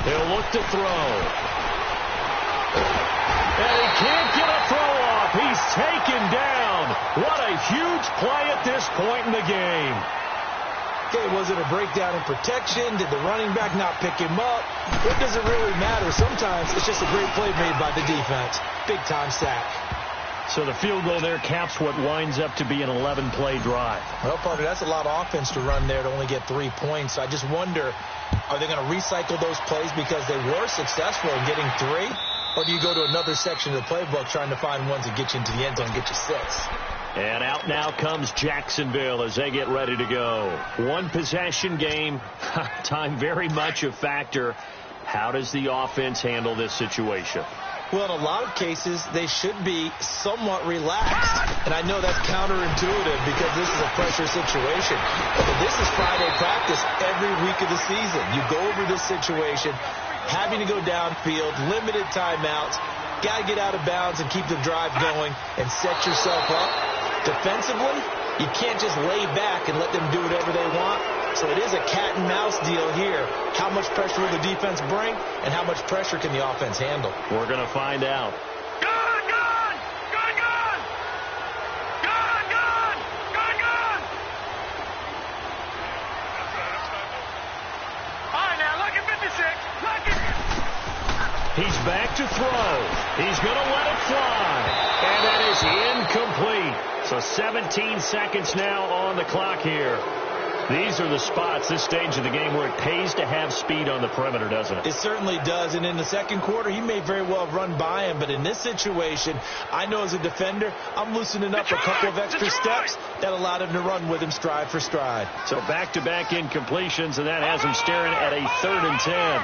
Speaker 1: He'll look to throw. And he can't get a throw off. He's taken down. What a huge play at this point in the game.
Speaker 2: Okay, was it a breakdown in protection? Did the running back not pick him up? What does it really matter? Sometimes it's just a great play made by the defense. Big-time sack.
Speaker 1: So the field goal there caps what winds up to be an 11-play drive.
Speaker 2: Well, partner, that's a lot of offense to run there to only get 3 points. I just wonder, are they going to recycle those plays because they were successful in getting 3? Or do you go to another section of the playbook trying to find ones that get you into the end zone and get you 6?
Speaker 1: And out now comes Jacksonville as they get ready to go. One possession game. Time very much a factor. How does the offense handle this situation?
Speaker 2: Well, in a lot of cases, they should be somewhat relaxed. And I know that's counterintuitive because this is a pressure situation. But this is Friday practice every week of the season. You go over this situation, having to go downfield, limited timeouts, got to get out of bounds and keep the drive going and set yourself up. Defensively, you can't just lay back and let them do whatever they want. So it is a cat-and-mouse deal here. How much pressure will the defense bring, and how much pressure can the offense handle?
Speaker 1: We're going to find out.
Speaker 3: Gone, gone, gone, gone. Gone, gone, gone, gone. All right, now, look at 56. Look at.
Speaker 1: He's back to throw. He's going to let it fly. And that is incomplete. So 17 seconds now on the clock here. These are the spots, this stage of the game, where it pays to have speed on the perimeter, doesn't it?
Speaker 2: It certainly does. And in the second quarter, he may very well have run by him. But in this situation, I know as a defender, I'm loosening up a couple of extra steps that allowed him to run with him stride for stride.
Speaker 1: So back-to-back incompletions, and that has him staring at a 3rd and 10.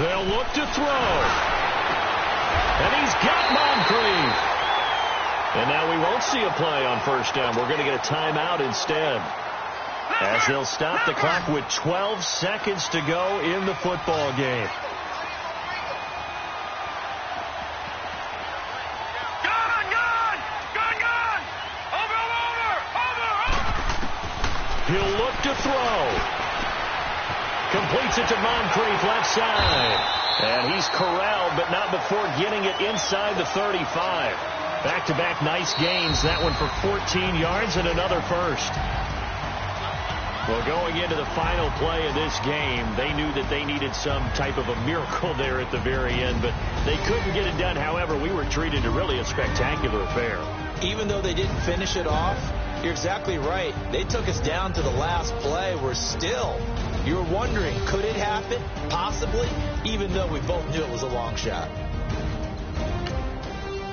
Speaker 1: They'll look to throw. And he's got Moncrief. And now we won't see a play on first down. We're going to get a timeout instead, as they'll stop the clock with 12 seconds to go in the football game. He'll look to throw. Completes it to Moncrief, left side. And he's corralled, but not before getting it inside the 35. Back-to-back nice gains. That one for 14 yards and another first. Well, going into the final play of this game, they knew that they needed some type of a miracle there at the very end, but they couldn't get it done. However, we were treated to really a spectacular affair.
Speaker 2: Even though they didn't finish it off, you're exactly right. They took us down to the last play. We're still, you're wondering, could it happen? Possibly, even though we both knew it was a long shot.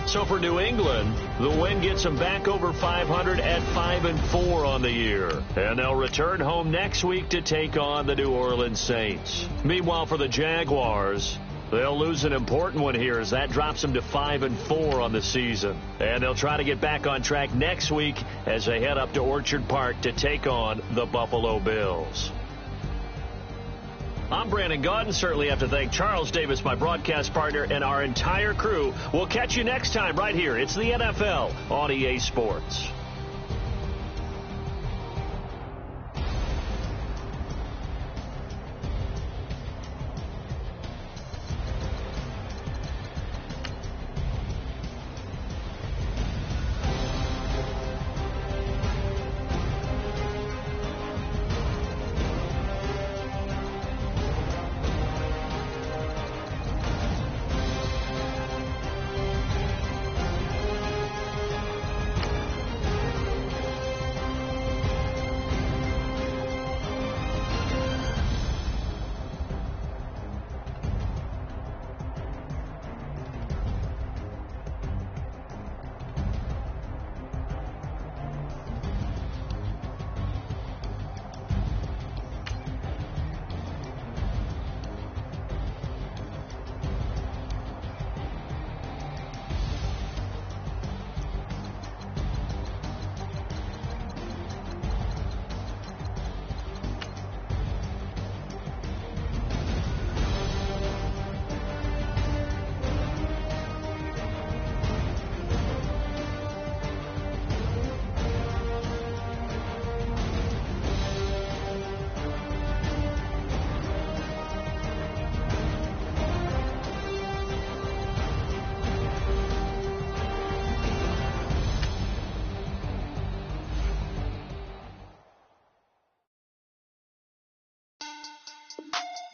Speaker 1: So for New England, the win gets them back over 500 at 5-4 on the year. And they'll return home next week to take on the New Orleans Saints. Meanwhile, for the Jaguars, they'll lose an important one here, as that drops them to 5-4 on the season. And they'll try to get back on track next week as they head up to Orchard Park to take on the Buffalo Bills. I'm Brandon Gaudin. Certainly have to thank Charles Davis, my broadcast partner, and our entire crew. We'll catch you next time right here. It's the NFL on EA Sports.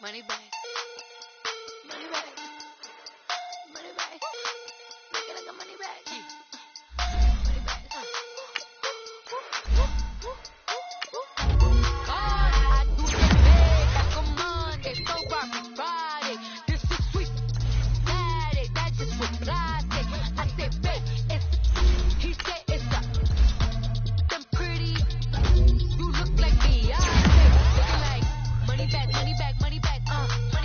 Speaker 4: Money back. Money back. Money back. Make it like a money back. Money back. God, I do the big like a Monday, so rock Friday. This is sweet Saturday, that's just what Friday. I said, babe, it's, he said it's a, them pretty, you look like me. I say, looking like money back, money back, money back, money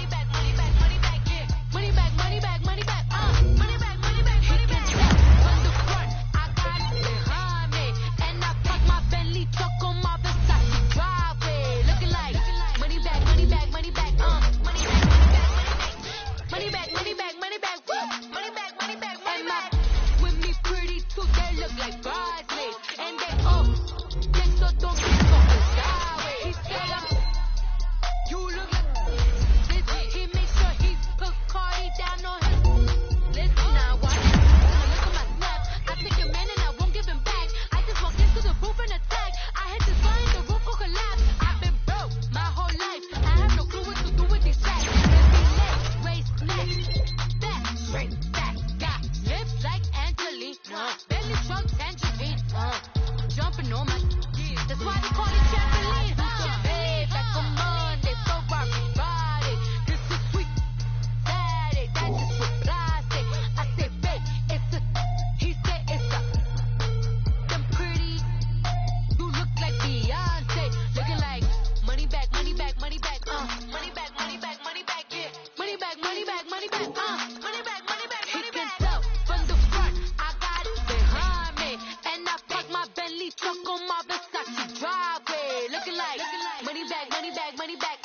Speaker 4: my Versace driveway. Looking like money back, money back, money back,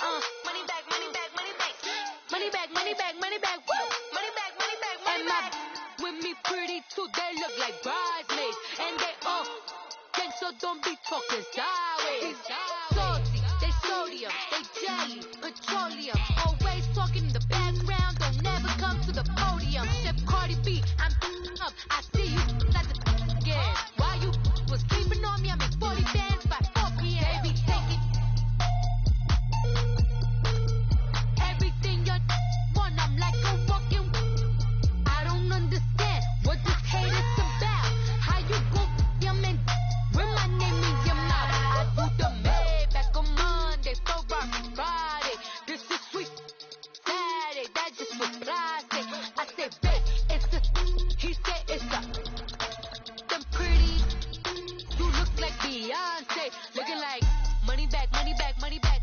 Speaker 4: money back, money back, money back, money back, money back, money back, woo, money back, money back, money back. With me pretty too, they look like bridesmaids, and they all gang, so don't be talking sideways. Salty, they sodium, they jelly, petroleum, always talking in the background, don't never come to the podium. Chef Cardi B, I'm up, I see you at the again. Why you was sleeping on me? I make 40 bands by 4 p.m. Baby, take it. Everything you want, I'm like a walking. I don't understand what this hate is about. How you go, your man, with my name in your mouth. I do the Maybach on Monday, so rock Friday. This is sweet Saturday, that just was plastic. I say, babe, it's the, he said it's the, them pretty. You look like Beyonce, looking like money back, money back, money back,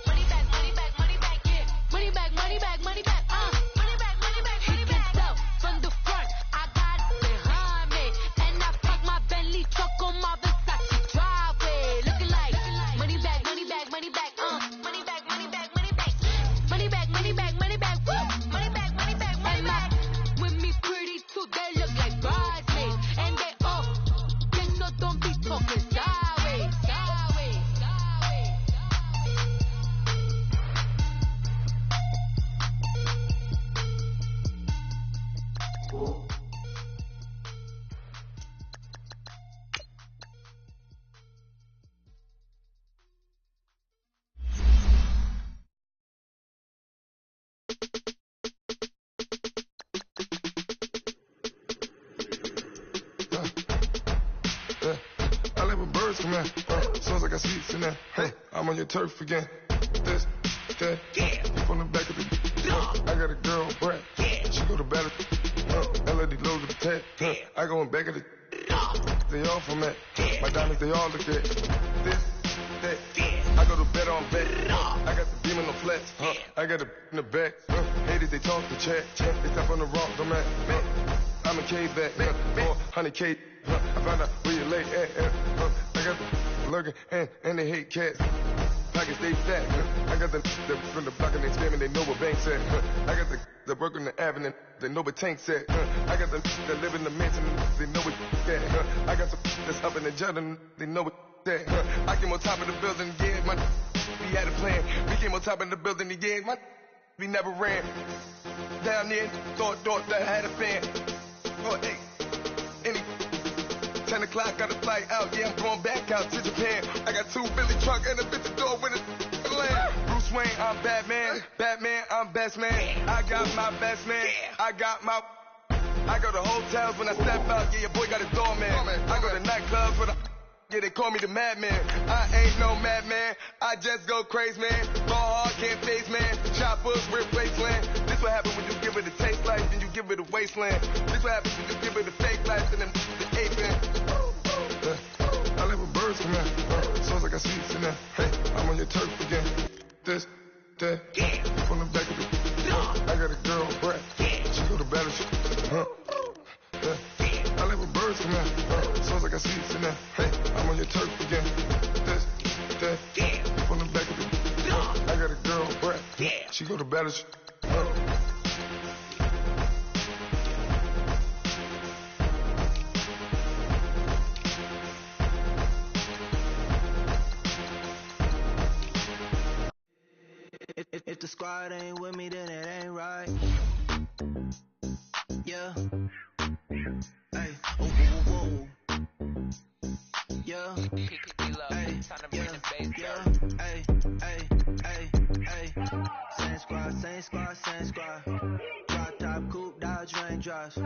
Speaker 4: money back, money back, money back, yeah, money back, money back, money back, money back, money back, money back. He can tell from the front, I got it behind me, and I park my Bentley truck on my Versace driveway, looking like money back, money back, money back, money back, money back, money back, money back, money back, money back, woo, money back, money back, money back. With me pretty too, they look like bridesmaids, and they all gang, so don't be talking sideways, sideways, sideways.
Speaker 5: I live with birds come in. Sounds like I got seats in there. Hey, I'm on your turf again. This, that, from the back of the. I got a girl, Brad. She go to battle. LED low to the tag. I go in back of the. They all from that. My diamonds, they all look at. This, that. I go to bed on bed. I got the beam in the flats. I got it in the back. Haters, they talk to chat. They step on the rock, I'm at. I'm a cave back. 400K. I found out where you lay at. I got the lurking and they hate cats. Pockets they fat. I got the from the block and they screaming, they know what banks at. I got the work on the avenue, they know what tanks at. I got the that live in the mansion, they know what that. I got some that's up in the Jordan, they know what that. I came on top of the building, yeah, my we had a plan. We came on top of the building, yeah, my we never ran. Down there, thought that I had a fan. Oh, hey, any 10 o'clock, got a flight out, yeah, I'm going back out to Japan. I got 2 Billy truck and a bitch door with a land. Bruce Wayne, I'm Batman. Batman, I'm best man. I got my best man. I got my. I go to hotels when I step out, yeah, your boy got a doorman. I go to nightclubs with a. Yeah, they call me the madman. I ain't no madman. I just go crazy, man. Ball hard, can't face, man. Choppers, rip wasteland. This what happens when you give it a taste life and you give it a wasteland. This what happens when you give it a fake life and then the ape man. I live with birds come in. Sounds like I got seats in there. Hey, I'm on your turf again. This, that, from the back of the. I got a girl, Brad. She go to battle. I live with birds come in. Sounds like I got seats in there. Hey, I'm on your turf again. This, that, from the back of the. I got a girl, Brad. She go to battle.
Speaker 6: If the squad ain't with me, then it ain't right. Yeah. Hey. Oh, whoa, whoa. Yeah. Hey. Yeah. Yeah. Hey. Hey. Hey. Hey. Same squad, same squad, same squad. Drop top, coupe, Dodge raindrops.